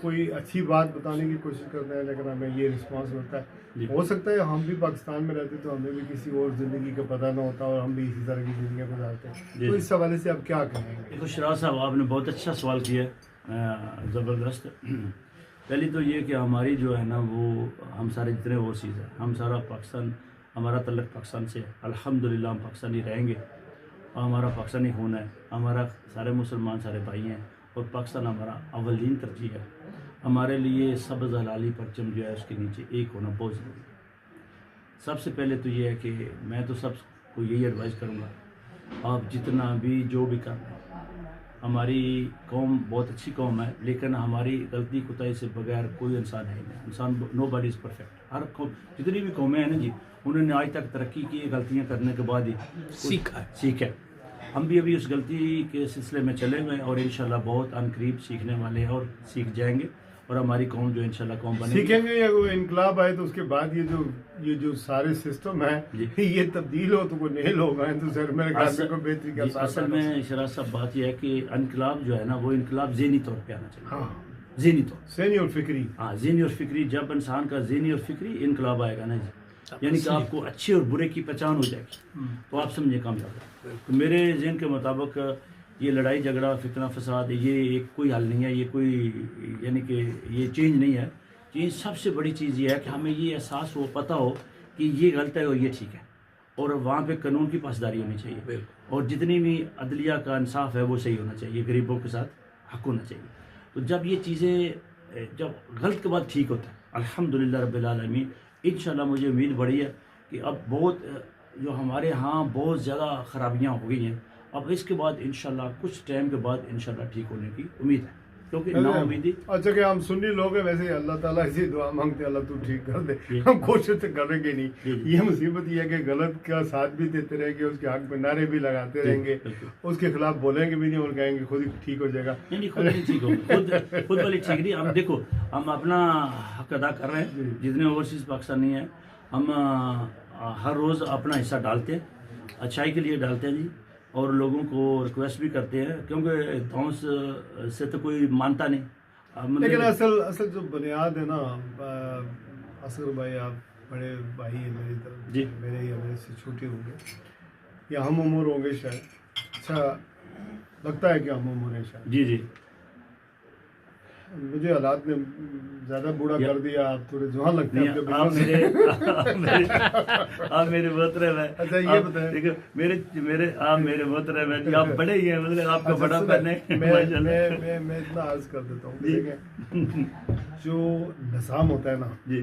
کوئی اچھی بات بتانے کی کوشش کرتے ہیں لیکن ہمیں یہ رسپانس ہوتا ہے. جی. ہو سکتا ہے ہم بھی پاکستان میں رہتے تو ہمیں بھی کسی اور زندگی کا پتہ نہ ہوتا اور ہم بھی اسی طرح کی زندگیاں گزارتے ہیں. جی. تو اس حوالے سے آپ کیا کہیں گے؟ دیکھو شراز صاحب، آپ نے بہت اچھا سوال کیا ہے، زبردست. پہلی تو یہ کہ ہماری جو ہے نا وہ ہم سارے جتنے اوورسیز ہیں، ہم سارا پاکستان، ہمارا تعلق پاکستان سے ہے. الحمدللہ ہم پاکستانی رہیں گے اور ہمارا پاکستانی خون ہے. ہمارا سارے مسلمان سارے بھائی ہیں اور پاکستان ہمارا اولین ترجیح ہے. ہمارے لیے سبز حلالی پرچم جو ہے اس کے نیچے ایک ہونا بہت ضروری ہے. سب سے پہلے تو یہ ہے کہ میں تو سب کو یہی ایڈوائز کروں گا، آپ جتنا بھی جو بھی کر رہے ہیں، ہماری قوم بہت اچھی قوم ہے لیکن ہماری غلطی کوتاہی سے بغیر کوئی انسان ہے نہیں. انسان نو باڈی از پرفیکٹ. ہر قوم، جتنی بھی قومیں ہیں نا جی، انہوں نے آج تک ترقی کی غلطیاں کرنے کے بعد ہی سیکھا. ہم بھی ابھی اس غلطی کے سلسلے میں چلے ہوئے ہیں اور انشاءاللہ بہت عن قریب سیکھنے والے ہیں اور سیکھ جائیں گے اور ہماری قوم جو انشاءاللہ قوم بنے گی. سیکھیں گے یا کوئی انقلاب آئے تو اس کے بعد یہ جو سارے سسٹم ہیں یہ تبدیل ہو تو کوئی نئے لوگ آئیں تو سر میرے خیال میں کوئی بہتری کا ساتھ. اصل میں شراز صاحب بات یہ ہے کہ انقلاب جو ہے نا وہ انقلاب ذہنی طور پہ آنا چاہیے. ہاں، ذہنی طور، ذہنی اور فکری. ہاں ذہنی اور فکری. جب انسان کا ذہنی اور فکری انقلاب آئے گا نا جی، یعنی کہ آپ کو اچھے اور برے کی پہچان ہو جائے گی تو آپ سمجھے کامیاب ہے. تو میرے ذہن کے مطابق یہ لڑائی جھگڑا فتنہ فساد یہ ایک کوئی حل نہیں ہے، یہ کوئی یعنی کہ یہ چینج نہیں ہے. چینج سب سے بڑی چیز یہ ہے کہ ہمیں یہ احساس ہو، پتہ ہو کہ یہ غلط ہے اور یہ ٹھیک ہے اور وہاں پہ قانون کی پاسداری ہونی چاہیے اور جتنی بھی عدلیہ کا انصاف ہے وہ صحیح ہونا چاہیے، غریبوں کے ساتھ حق ہونا چاہیے. تو جب یہ چیزیں جب غلط کے بعد ٹھیک ہوتا ہے الحمدللہ رب العالمین. انشاءاللہ مجھے امید بڑی ہے کہ اب بہت جو ہمارے ہاں بہت زیادہ خرابیاں ہو گئی ہیں، اب اس کے بعد انشاءاللہ کچھ ٹائم کے بعد انشاءاللہ ٹھیک ہونے کی امید ہے کیونکہ نا امیدی. اچھا کہ ہم سنی لوگ ہیں، ویسے اللہ تعالیٰ سے دعا مانگتے اللہ تو ٹھیک کر دے. ہم کوشش تو کریں گے نہیں. یہ مصیبت یہ ہے کہ غلط کا ساتھ بھی دیتے رہیں گے، اس کے حق میں نعرے بھی لگاتے رہیں گے، اس کے خلاف بولیں گے بھی نہیں اور کہیں گے خود ہی ٹھیک ہو جائے گا. نہیں خود نہیں ٹھیک ہوگا، خود والی ٹھیک نہیں. ہم دیکھو ہم اپنا حق ادا کر رہے ہیں، جتنے اوورسیز پاکستانی ہیں ہم ہر روز اپنا حصہ ڈالتے ہیں، اچھائی کے لیے ڈالتے ہیں جی. اور لوگوں کو ریکویسٹ بھی کرتے ہیں کیونکہ دھونس سے تو کوئی مانتا نہیں. لیکن اصل جو بنیاد ہے نا اصغر بھائی، آپ بڑے بھائی ہیں میری طرف جی، میرے یا میرے سے چھوٹے ہوں گے یا ہم عمر ہوں گے شاید. اچھا لگتا ہے کہ ہم عمر ہیں شاید. جی جی. مجھے حالات نے زیادہ بوڑھا کر دیا، آپ تھوڑے جوان لگتے ہیں. آپ میرے محترم ہیں. اچھا یہ بتائیں، میرے آپ میرے محترم ہیں، آپ بڑے ہی ہیں، مطلب آپ کا بڑا پن ہے. میں اتنا عرض کر دیتا ہوں، دیکھیں جو نظام ہوتا ہے نا جی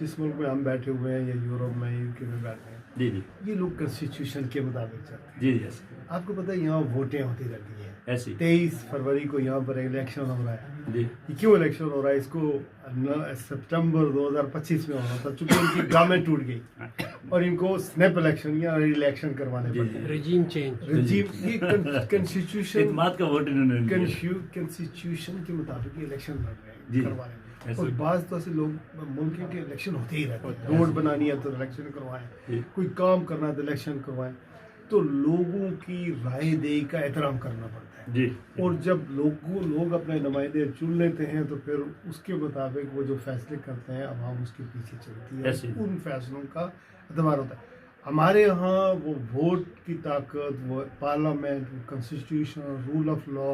جس ملک میں ہم بیٹھے ہوئے ہیں یا یورپ میں UK میں بیٹھے ہیں، جی جی یہ لوگ کنسٹیٹیوشن کے مطابق چلتے ہیں. جی جی ایسے آپ کو پتہ ہے یہاں ووٹیں ہوتی رہتی ہیں. ایسی 23 فروری کو یہاں پر الیکشن ہو رہا ہے. جی. یہ کیوں الیکشن ہو رہا ہے؟ اس کو سپٹمبر 2025 میں ہونا تھا چونکہ ان کی گورنمنٹ ٹوٹ گئی اور ان کو سنیپ الیکشن یا ری الیکشن کروانے پڑتے ہیں. رجیم چینج، یہ کنسٹیٹیوشن اعتماد کا ووٹ انہوں نے کنسٹیٹیوشن کے مطابق الیکشن لڑ رہے ہیں جی. کروانے میں. اور بعض تو ایسے لوگ ملک کے الیکشن ہوتے ہی رہتے ہیں. روڈ بنانی ہے تو الیکشن کروائیں، کوئی کام کرنا ہے تو الیکشن کروائیں. تو لوگوں کی رائے دہی کا احترام کرنا پڑتا ہے جی. اور جب لوگ اپنے نمائندے چن لیتے ہیں تو پھر اس کے مطابق وہ جو فیصلے کرتے ہیں عوام اس کے پیچھے چلتی ہے، ان فیصلوں کا اعتبار ہوتا ہے. ہمارے ہاں وہ ووٹ کی طاقت، وہ پارلیمنٹ، وہ کنسٹیٹیوشن، رول آف لا،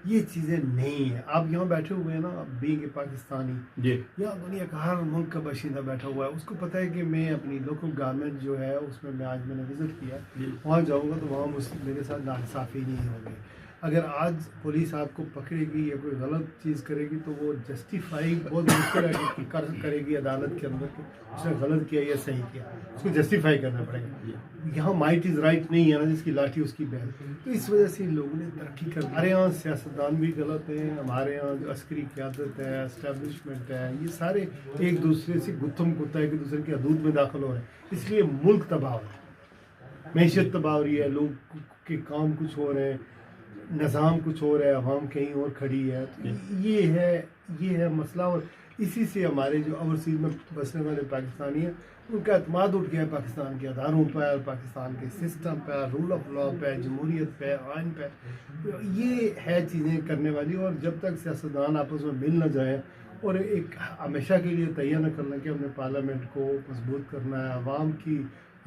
یہ چیزیں نہیں ہیں. آپ یہاں بیٹھے ہوئے ہیں نا، بینگ اے پاکستانی جی. یا دنیا کا ہر ملک کا باشندہ بیٹھا ہوا ہے، اس کو پتہ ہے کہ میں اپنی لوکل گورنمنٹ جو ہے اس میں آج میں نے وزٹ کیا، وہاں جاؤں گا تو وہاں میرے ساتھ ناانصافی نہیں ہوگی. اگر آج پولیس آپ کو پکڑے گی یا کوئی غلط چیز کرے گی تو وہ جسٹیفائی بہت مشکل ہے کرے گی عدالت کے اندر کہ اس نے غلط کیا یا صحیح کیا، اس کو جسٹیفائی کرنا پڑے گا. یہاں مائٹ از رائٹ نہیں ہے نا، جس کی لاٹھی اس کی بیل. تو اس وجہ سے لوگوں نے ترقی کر. ہمارے یہاں سیاستدان بھی غلط ہیں، ہمارے یہاں جو عسکری قیادت ہے، اسٹیبلشمنٹ ہے، یہ سارے ایک دوسرے سے گتھم گتا ایک دوسرے کی حدود میں داخل ہو رہے ہیں. اس لیے ملک تباہ ہو رہا ہے، معیشت تباہ ہو رہی ہے، لوگ کے کام کچھ ہو رہے ہیں، نظام کچھ ہو رہا ہے، عوام کہیں اور کھڑی ہے. تو یہ ہے مسئلہ. اور اسی سے ہمارے جو اوورسیز میں بسنے والے پاکستانی ہیں ان کا اعتماد اٹھ گیا ہے پاکستان کے اداروں پر، پاکستان کے سسٹم پہ، رول آف لا پہ، جمہوریت پہ، آئین پہ. یہ ہے چیزیں کرنے والی. اور جب تک سیاستدان آپس میں مل نہ جائیں اور ایک ہمیشہ کے لیے تیار نہ کرنا کہ ہم نے پارلیمنٹ کو مضبوط کرنا ہے، عوام کی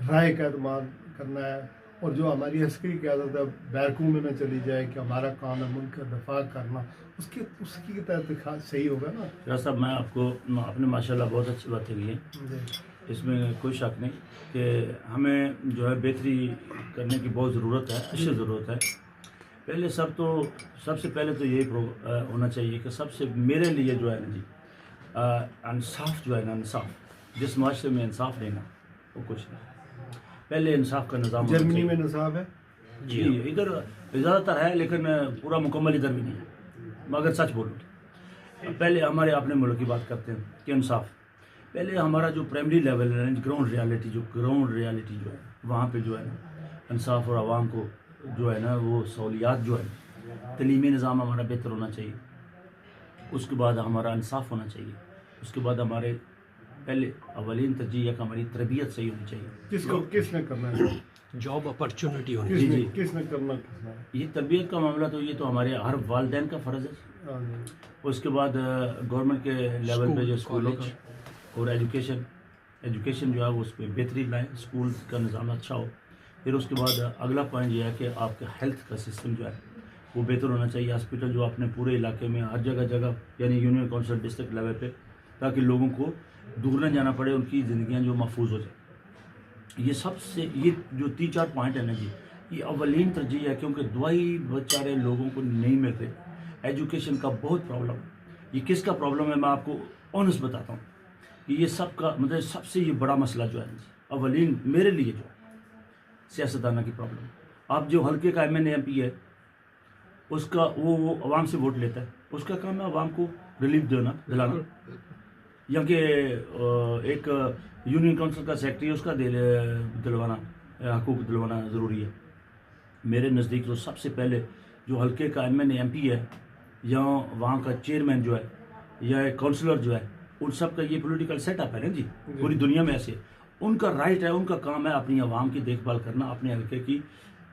رائے کا اعتماد کرنا ہے، اور جو ہماری عسکری قیادت ہے بیرکوں میں نہ چلی جائے کہ ہمارا کام ہے ملک کا دفاع کرنا، اس کی تحت صحیح ہوگا نا. شہزاد صاحب، میں آپ نے ماشاءاللہ بہت اچھی باتیں کی ہیں، اس میں کوئی شک نہیں کہ ہمیں جو ہے بہتری کرنے کی بہت ضرورت ہے، اشد ضرورت ہے. پہلے سب سے پہلے تو یہی ہونا چاہیے کہ سب سے میرے لیے جو ہے نا جی انصاف جو ہے نا، انصاف جس معاشرے میں انصاف لینا وہ کچھ نہیں. پہلے انصاف کا نظام ہونا جرمنی چاہیے. میں نصاب ہے جی ادھر زیادہ تر ہے لیکن پورا مکمل ادھر بھی نہیں ہے. مگر سچ بولوں پہلے ہمارے اپنے ملک کی بات کرتے ہیں کہ انصاف پہلے ہمارا جو پرائمری لیول ہے، گراؤنڈ ریالٹی جو ہے وہاں پہ جو ہے نا انصاف اور عوام کو جو ہے نا وہ سہولیات جو ہے، تعلیمی نظام ہمارا بہتر ہونا چاہیے. اس کے بعد ہمارا انصاف ہونا چاہیے. اس کے بعد ہمارے پہلے اولین ترجیح ہے کہ ہماری تربیت صحیح ہونی چاہیے. کس نے کرنا ہے؟ جاب اپرچونٹی ہونی جی کس نے کرنا ہے؟ یہ تربیت کا معاملہ تو یہ تو ہمارے ہر والدین کا فرض ہے. اس کے بعد گورنمنٹ کے لیول پہ جو اسکولوں کا اور ایجوکیشن جو ہے وہ اس پہ بہتری لائیں، اسکول کا نظام اچھا ہو. پھر اس کے بعد اگلا پوائنٹ یہ ہے کہ آپ کا ہیلتھ کا سسٹم جو ہے وہ بہتر ہونا چاہیے. ہاسپٹل جو اپنے پورے علاقے میں ہر جگہ یعنی یونین کونسل ڈسٹرکٹ لیول پہ، تاکہ لوگوں کو دور نہ جانا پڑے، ان کی زندگیاں جو محفوظ ہو جائیں. یہ جو 3-4 پوائنٹ ہیں نا جی، یہ اولین ترجیح ہے کیونکہ دوائی بیچارے لوگوں کو نہیں مل رہے. ایجوکیشن کا بہت پرابلم ہے. یہ کس کا پرابلم ہے میں آپ کو آنیسٹ بتاتا ہوں کہ یہ سب کا مطلب سب سے یہ بڑا مسئلہ جو ہے جی اولین میرے لیے جو ہے سیاستدانہ کی پرابلم. آپ جو حلقے کا MNA MP ہے اس کا وہ عوام سے ووٹ لیتا ہے، اس کا کام ہے عوام کو ریلیف دلانا. یا کہ ایک یونین کونسل کا سیکرٹری اس کا دلوانا حقوق دلوانا ضروری ہے. میرے نزدیک تو سب سے پہلے جو حلقے کا MNA MP ہے یا وہاں کا چیئرمین جو ہے یا ایک کونسلر جو ہے، ان سب کا یہ پولیٹیکل سیٹ اپ ہے نا جی، پوری دنیا میں ایسے ان کا رائٹ ہے، ان کا کام ہے اپنی عوام کی دیکھ بھال کرنا، اپنے حلقے کی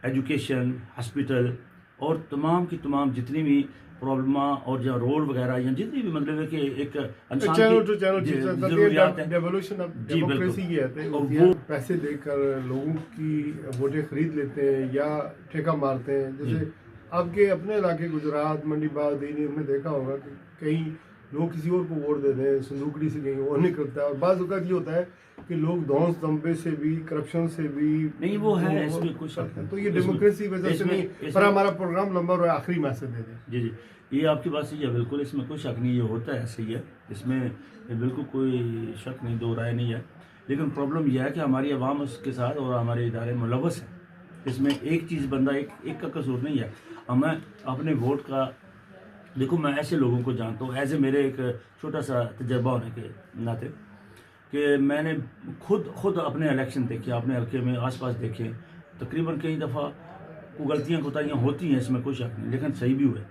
ایجوکیشن، ہاسپٹل اور تمام کی تمام جتنی بھی پرابلم اور جو روڈ وغیرہ یا جتنی بھی مطلب ہے کہ ایک انسان کی ضروریات ہیں. ڈیولیوشن آف جی ڈیموکریسی یہ ہے کہ وہ پیسے دے کر لوگوں کی ووٹیں خرید لیتے ہیں یا ٹھیکہ مارتے ہیں. جیسے آپ کے اپنے علاقے گجرات منڈی باغ دینی میں دیکھا ہوگا کہ کئی لوگ کسی اور کو ووٹ دے دیں، صندوقڑی سے کہیں وہ نہیں کرتا ہے. اور بعض اوقات یہ ہوتا ہے کہ لوگ دھونس دھمبے سے بھی، کرپشن سے بھی نہیں وہ ہے، اس میں کچھ تو یہ ڈیموکریسی وجہ سے نہیں. پر ہمارا پروگرام لمبا ہوا ہے، آخری میسج دے دیں. جی یہ آپ کی بات صحیح ہے بالکل، اس میں کوئی شک نہیں، یہ ہوتا ہے ایسے ہی ہے، اس میں بالکل کوئی شک نہیں، دو رائے نہیں ہے. لیکن پرابلم یہ ہے کہ ہماری عوام اس کے ساتھ اور ہمارے ادارے ملوث ہیں. اس میں ایک چیز بندہ ایک کا قصور نہیں ہے. ہمیں اپنے ووٹ کا دیکھو، میں ایسے لوگوں کو جانتا ہوں ایز اے میرے ایک چھوٹا سا تجربہ ہونے کے ناطے کہ میں نے خود اپنے الیکشن دیکھے، اپنے حلقے میں آس پاس دیکھے. تقریباً کئی دفعہ غلطیاں کوتاہیاں ہوتی ہیں، اس میں کوئی شک نہیں، لیکن صحیح بھی ہوئے.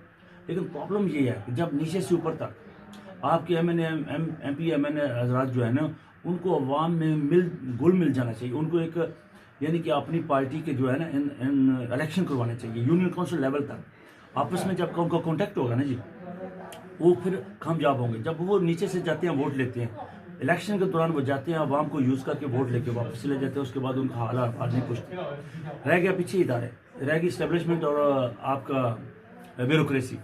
لیکن پرابلم یہ ہے کہ جب نیچے سے اوپر تک آپ کے MNA MP MNA حضرات جو ہے نا، ان کو عوام میں گل مل جانا چاہیے. ان کو ایک یعنی کہ اپنی پارٹی کے جو ہے نا الیکشن کروانے چاہیے یونین کونسل لیول تک. آپس میں جب ان کا کانٹیکٹ ہوگا نا جی، وہ پھر کامیاب ہوں گے. جب وہ نیچے سے جاتے ہیں ووٹ لیتے ہیں، الیکشن کے دوران وہ جاتے ہیں عوام کو یوز کر کے ووٹ لے کے واپس چلے جاتے ہیں. اس کے بعد ان کا حالات نہیں پوچھتے. رہ گیا پیچھے ادارے، رہ گئی اسٹیبلشمنٹ اور آپ کا بیوروکریسی.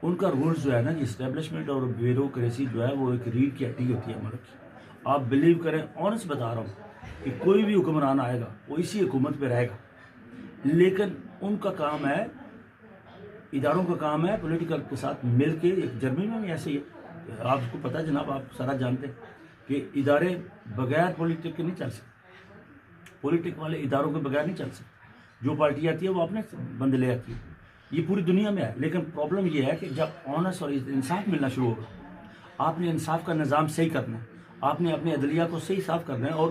ان کا رولز جو ہے نا جی، اسٹیبلشمنٹ اور بیوروکریسی جو ہے وہ ایک ریڑھ کی ہڈی ہوتی ہے ملک کی. آپ بلیو کریں، آنیسٹ بتا رہا ہوں کہ کوئی بھی حکمران آئے گا وہ اسی حکومت پہ رہے گا، لیکن ان کا کام ہے، اداروں کا کام ہے پولیٹیکل کے ساتھ مل کے. ایک جرمنی میں بھی ایسے ہی ہے، آپ کو پتہ ہے جناب، آپ سارا جانتے ہیں کہ ادارے بغیر پولیٹک کے نہیں چل سکتے. پولیٹک والے اداروں کے بغیر نہیں چل سکتے. جو پارٹی آتی ہے وہ اپنے بندے لے آتی ہے. یہ پوری دنیا میں ہے. لیکن پرابلم یہ ہے کہ جب آنس اور انصاف ملنا شروع ہوگا، آپ نے انصاف کا نظام صحیح کرنا ہے، آپ نے اپنے عدلیہ کو صحیح صاف کرنا ہے اور